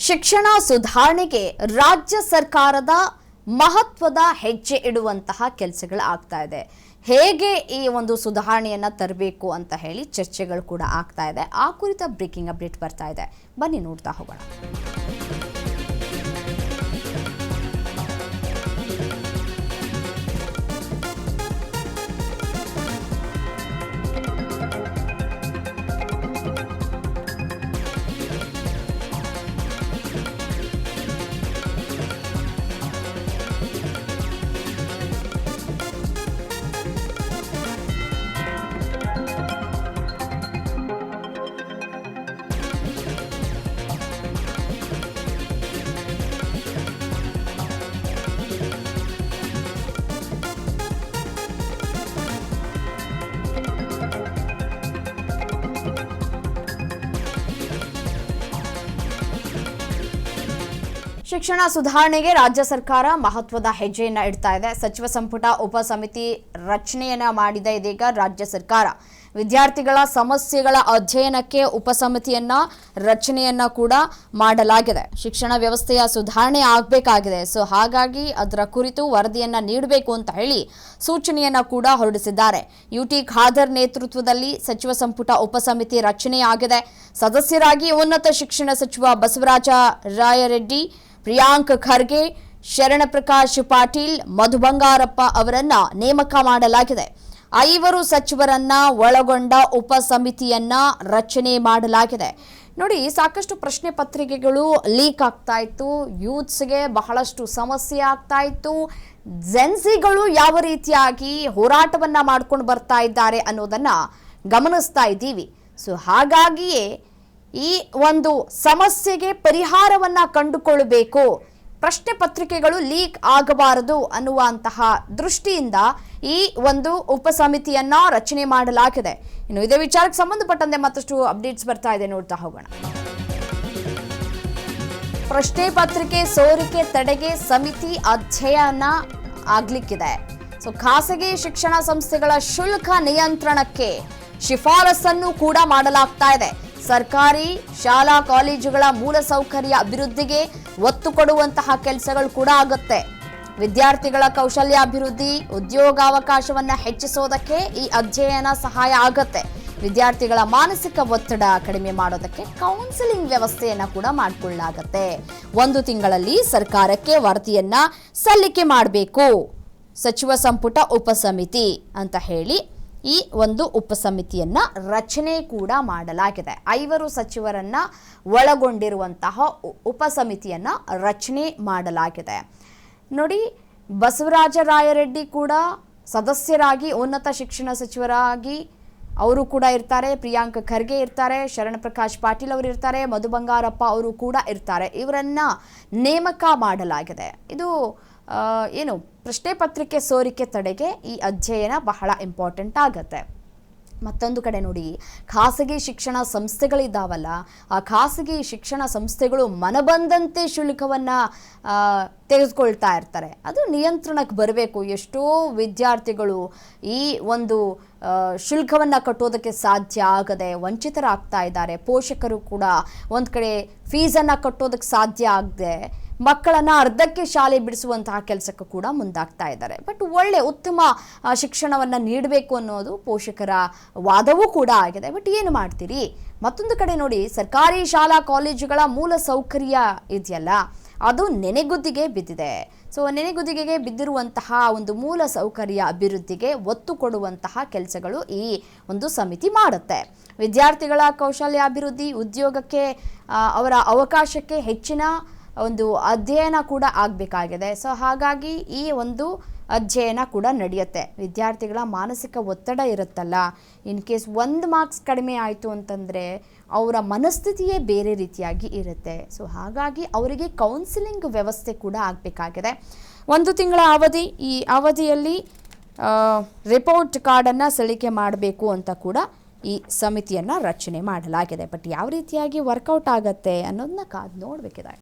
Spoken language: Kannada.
ಶಿಕ್ಷಣ ಸುಧಾರಣೆಗೆ ರಾಜ್ಯ ಸರ್ಕಾರದ ಮಹತ್ವದ ಹೆಜ್ಜೆ ಇಡುವಂತಹ ಕೆಲಸಗಳು ಆಗ್ತಾ ಇದೆ. ಹೇಗೆ ಈ ಒಂದು ಸುಧಾರಣೆಯನ್ನ ತರಬೇಕು ಅಂತ ಹೇಳಿ ಚರ್ಚೆಗಳು ಕೂಡ ಆಗ್ತಾ ಇದೆ. ಆ ಕುರಿತ ಬ್ರೇಕಿಂಗ್ ಅಪ್ಡೇಟ್ ಬರ್ತಾ ಇದೆ, ಬನ್ನಿ ನೋಡ್ತಾ ಹೋಗೋಣ. ಶಿಕ್ಷಣ ಸುಧಾರಣೆಗೆ ರಾಜ್ಯ ಸರ್ಕಾರ ಮಹತ್ವದ ಹೆಜ್ಜೆಯನ್ನ ಇಡ್ತಾ ಇದೆ. ಸಚಿವ ಸಂಪುಟ ಉಪ ಸಮಿತಿ ರಚನೆಯನ್ನ ಮಾಡಿದೆ. ಇದೀಗ ರಾಜ್ಯ ಸರ್ಕಾರ ವಿದ್ಯಾರ್ಥಿಗಳ ಸಮಸ್ಯೆಗಳ ಅಧ್ಯಯನಕ್ಕೆ ಉಪಸಮಿತಿಯನ್ನ ರಚನೆಯನ್ನ ಕೂಡ ಮಾಡಲಾಗಿದೆ. ಶಿಕ್ಷಣ ವ್ಯವಸ್ಥೆಯ ಸುಧಾರಣೆ ಆಗಬೇಕಾಗಿದೆ. ಹಾಗಾಗಿ ಅದರ ಕುರಿತು ವರದಿಯನ್ನ ನೀಡಬೇಕು ಅಂತ ಹೇಳಿ ಸೂಚನೆಯನ್ನ ಕೂಡ ಹೊರಡಿಸಿದ್ದಾರೆ. ಯುಟಿ ಖಾದರ್ ನೇತೃತ್ವದಲ್ಲಿ ಸಚಿವ ಸಂಪುಟ ಉಪಸಮಿತಿ ರಚನೆಯಾಗಿದೆ. ಸದಸ್ಯರಾಗಿ ಉನ್ನತ ಶಿಕ್ಷಣ ಸಚಿವ ಬಸವರಾಜ ರಾಯರೆಡ್ಡಿ, ಪ್ರಿಯಾಂಕ್ ಖರ್ಗೆ, ಶರಣಪ್ರಕಾಶ್ ಪಾಟೀಲ್, ಮಧು ಬಂಗಾರಪ್ಪ ಅವರನ್ನ ನೇಮಕ ಮಾಡಲಾಗಿದೆ. 5 ಸಚಿವರನ್ನ ಒಳಗೊಂಡ ಉಪ ಸಮಿತಿಯನ್ನ ರಚನೆ ಮಾಡಲಾಗಿದೆ. ನೋಡಿ, ಸಾಕಷ್ಟು ಪ್ರಶ್ನೆ ಪತ್ರಿಕೆಗಳು ಲೀಕ್ ಆಗ್ತಾ ಇತ್ತು. ಯೂತ್ಸ್ಗೆ ಬಹಳಷ್ಟು ಸಮಸ್ಯೆ ಆಗ್ತಾ ಇತ್ತು. ಜೆನ್ಸಿಗಳು ಯಾವ ರೀತಿಯಾಗಿ ಹೋರಾಟವನ್ನ ಮಾಡ್ಕೊಂಡು ಬರ್ತಾ ಇದ್ದಾರೆ ಅನ್ನೋದನ್ನ ಗಮನಿಸ್ತಾ ಇದ್ದೀವಿ. ಹಾಗಾಗಿಯೇ ಈ ಒಂದು ಸಮಸ್ಯೆಗೆ ಪರಿಹಾರವನ್ನ ಕಂಡುಕೊಳ್ಳಬೇಕು, ಪ್ರಶ್ನೆ ಪತ್ರಿಕೆಗಳು ಲೀಕ್ ಆಗಬಾರದು ಅನ್ನುವಂತಹ ದೃಷ್ಟಿಯಿಂದ ಈ ಒಂದು ಉಪಸಮಿತಿಯನ್ನ ರಚನೆ ಮಾಡಲಾಗಿದೆ. ಇನ್ನು ಇದೇ ವಿಚಾರಕ್ಕೆ ಸಂಬಂಧಪಟ್ಟಂತೆ ಮತ್ತಷ್ಟು ಅಪ್ಡೇಟ್ಸ್ ಬರ್ತಾ ಇದೆ, ನೋಡ್ತಾ ಹೋಗೋಣ. ಪ್ರಶ್ನೆ ಪತ್ರಿಕೆ ಸೋರಿಕೆ ತಡೆಗೆ ಸಮಿತಿ ಅಧ್ಯಯನ ಆಗ್ಲಿಕ್ಕಿದೆ. ಖಾಸಗಿ ಶಿಕ್ಷಣ ಸಂಸ್ಥೆಗಳ ಶುಲ್ಕ ನಿಯಂತ್ರಣಕ್ಕೆ ಶಿಫಾರಸನ್ನು ಕೂಡ ಮಾಡಲಾಗ್ತಾ ಇದೆ. ಸರ್ಕಾರಿ ಶಾಲಾ ಕಾಲೇಜುಗಳ ಮೂಲಸೌಕರ್ಯ ಅಭಿವೃದ್ಧಿಗೆ ಒತ್ತು ಕೊಡುವಂತಹ ಕೆಲಸಗಳು ಕೂಡ ಆಗುತ್ತೆ. ವಿದ್ಯಾರ್ಥಿಗಳ ಕೌಶಲ್ಯಾಭಿವೃದ್ಧಿ, ಉದ್ಯೋಗಾವಕಾಶವನ್ನ ಹೆಚ್ಚಿಸೋದಕ್ಕೆ ಈ ಅಧ್ಯಯನ ಸಹಾಯ ಆಗುತ್ತೆ. ವಿದ್ಯಾರ್ಥಿಗಳ ಮಾನಸಿಕ ಒತ್ತಡ ಕಡಿಮೆ ಮಾಡೋದಕ್ಕೆ ಕೌನ್ಸಿಲಿಂಗ್ ವ್ಯವಸ್ಥೆಯನ್ನ ಕೂಡ ಮಾಡಿಕೊಳ್ಳಲಾಗುತ್ತೆ. 1 ತಿಂಗಳಲ್ಲಿ ಸರ್ಕಾರಕ್ಕೆ ವರದಿಯನ್ನ ಸಲ್ಲಿಕೆ ಮಾಡಬೇಕು ಸಚಿವ ಸಂಪುಟ ಉಪಸಮಿತಿ ಅಂತ ಹೇಳಿ ಈ ಒಂದು ಉಪಸಮಿತಿಯನ್ನ ರಚನೆ ಕೂಡ ಮಾಡಲಾಗಿದೆ. 5 ಸಚಿವರನ್ನ ಒಳಗೊಂಡಿರುವಂತಹ ಉಪಸಮಿತಿಯನ್ನ ರಚನೆ ಮಾಡಲಾಗಿದೆ. ನೋಡಿ, ಬಸವರಾಜ ರಾಯರೆಡ್ಡಿ ಕೂಡ ಸದಸ್ಯರಾಗಿ ಉನ್ನತ ಶಿಕ್ಷಣ ಸಚಿವರಾಗಿ ಅವರು ಕೂಡ ಇರ್ತಾರೆ. ಪ್ರಿಯಾಂಕ್ ಖರ್ಗೆ ಇರ್ತಾರೆ, ಶರಣಪ್ರಕಾಶ್ ಪಾಟೀಲ್ ಅವರು ಇರ್ತಾರೆ, ಮಧು ಬಂಗಾರಪ್ಪ ಅವರು ಕೂಡ ಇರ್ತಾರೆ. ಇವರನ್ನ ನೇಮಕ ಮಾಡಲಾಗಿದೆ. ಇದು ಏನು ಪ್ರಶ್ನೆ ಪತ್ರಿಕೆ ಸೋರಿಕೆ ತಡೆಗೆ ಈ ಅಧ್ಯಯನ ಬಹಳ ಇಂಪಾರ್ಟೆಂಟ್ ಆಗತ್ತೆ. ಮತ್ತೊಂದು ಕಡೆ ನೋಡಿ, ಖಾಸಗಿ ಶಿಕ್ಷಣ ಸಂಸ್ಥೆಗಳಿದ್ದಾವಲ್ಲ, ಆ ಖಾಸಗಿ ಶಿಕ್ಷಣ ಸಂಸ್ಥೆಗಳು ಮನಬಂದಂತೆ ಶುಲ್ಕವನ್ನು ತೆಗೆದುಕೊಳ್ತಾ ಇರ್ತಾರೆ. ಅದು ನಿಯಂತ್ರಣಕ್ಕೆ ಬರಬೇಕು. ಎಷ್ಟೋ ವಿದ್ಯಾರ್ಥಿಗಳು ಈ ಒಂದು ಶುಲ್ಕವನ್ನು ಕಟ್ಟೋದಕ್ಕೆ ಸಾಧ್ಯ ಆಗದೆ ವಂಚಿತರಾಗ್ತಾ ಇದ್ದಾರೆ. ಪೋಷಕರು ಕೂಡ ಒಂದು ಕಡೆ ಫೀಸನ್ನು ಕಟ್ಟೋದಕ್ಕೆ ಸಾಧ್ಯ ಆಗದೆ ಮಕ್ಕಳನ್ನು ಅರ್ಧಕ್ಕೆ ಶಾಲೆ ಬಿಡಿಸುವಂತಹ ಕೆಲಸಕ್ಕೂ ಕೂಡ ಮುಂದಾಗ್ತಾ ಇದ್ದಾರೆ. ಬಟ್ ಉತ್ತಮ ಶಿಕ್ಷಣವನ್ನು ನೀಡಬೇಕು ಅನ್ನೋದು ಪೋಷಕರ ವಾದವೂ ಕೂಡ ಆಗಿದೆ. ಬಟ್ ಏನು ಮಾಡ್ತೀರಿ? ಮತ್ತೊಂದು ಕಡೆ ನೋಡಿ, ಸರ್ಕಾರಿ ಶಾಲಾ ಕಾಲೇಜುಗಳ ಮೂಲ ಸೌಕರ್ಯ ಇದೆಯಲ್ಲ, ಅದು ನೆನೆಗುದ್ದಿಗೆ ಬಿದ್ದಿದೆ. ನೆನೆಗುದಿಗೆಗೆ ಬಿದ್ದಿರುವಂತಹ ಒಂದು ಮೂಲ ಸೌಕರ್ಯ ಅಭಿವೃದ್ಧಿಗೆ ಒತ್ತು ಕೊಡುವಂತಹ ಕೆಲಸಗಳು ಈ ಒಂದು ಸಮಿತಿ ಮಾಡುತ್ತೆ. ವಿದ್ಯಾರ್ಥಿಗಳ ಕೌಶಲ್ಯಾಭಿವೃದ್ಧಿ, ಉದ್ಯೋಗಕ್ಕೆ ಅವರ ಅವಕಾಶಕ್ಕೆ ಹೆಚ್ಚಿನ ಒಂದು ಅಧ್ಯಯನ ಕೂಡ ಆಗಬೇಕಾಗಿದೆ. ಹಾಗಾಗಿ ಈ ಒಂದು ಅಧ್ಯಯನ ಕೂಡ ನಡೆಯುತ್ತೆ. ವಿದ್ಯಾರ್ಥಿಗಳ ಮಾನಸಿಕ ಒತ್ತಡ ಇರುತ್ತಲ್ಲ, ಇನ್ ಕೇಸ್ 1 ಮಾರ್ಕ್ಸ್ ಕಡಿಮೆ ಆಯಿತು ಅಂತಂದರೆ ಅವರ ಮನಸ್ಥಿತಿಯೇ ಬೇರೆ ರೀತಿಯಾಗಿ ಇರುತ್ತೆ. ಹಾಗಾಗಿ ಅವರಿಗೆ ಕೌನ್ಸಿಲಿಂಗ್ ವ್ಯವಸ್ಥೆ ಕೂಡ ಆಗಬೇಕಾಗಿದೆ. 1 ತಿಂಗಳ ಅವಧಿ, ಈ ಅವಧಿಯಲ್ಲಿ ರಿಪೋರ್ಟ್ ಕಾರ್ಡನ್ನು ಸಲ್ಲಿಕೆ ಮಾಡಬೇಕು ಅಂತ ಕೂಡ ಈ ಸಮಿತಿಯನ್ನು ರಚನೆ ಮಾಡಲಾಗಿದೆ. ಬಟ್ ಯಾವ ರೀತಿಯಾಗಿ ವರ್ಕೌಟ್ ಆಗುತ್ತೆ ಅನ್ನೋದನ್ನ ಕಾದು ನೋಡಬೇಕಿದೆ.